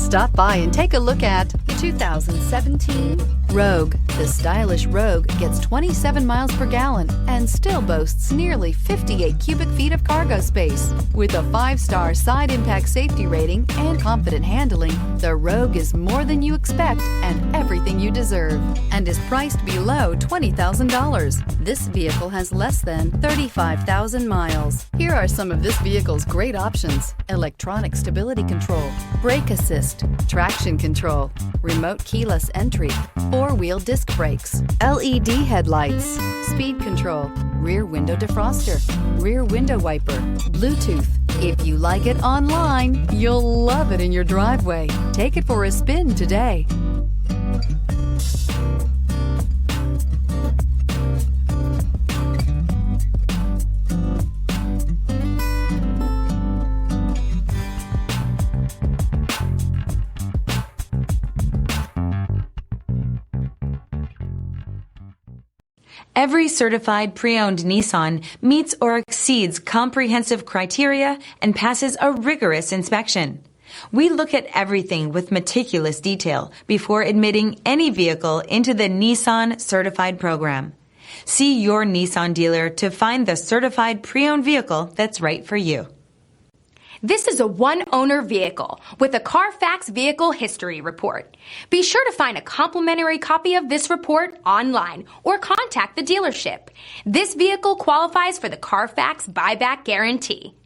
Stop by and take a look at the 2017 Rogue. The stylish Rogue gets 27 miles per gallon and still boasts nearly 58 cubic feet of cargo space. With a 5-star side impact safety rating and confident handling, the Rogue is more than you expect and everything you deserve, and is priced below $20,000. This vehicle has less than 35,000 miles. Here are some of this vehicle's great options: electronic stability control, brake assist, traction control, remote keyless entry, 4-wheel disc brakes, LED headlights, speed control, rear window defroster, rear window wiper, Bluetooth. If you like it online, you'll love it in your driveway. Take it for a spin today. Every certified pre-owned Nissan meets or exceeds comprehensive criteria and passes a rigorous inspection. We look at everything with meticulous detail before admitting any vehicle into the Nissan Certified Program. See your Nissan dealer to find the certified pre-owned vehicle that's right for you. This is a one-owner vehicle with a Carfax Vehicle History Report. Be sure to find a complimentary copy of this report online or contact the dealership. This vehicle qualifies for the Carfax Buyback Guarantee.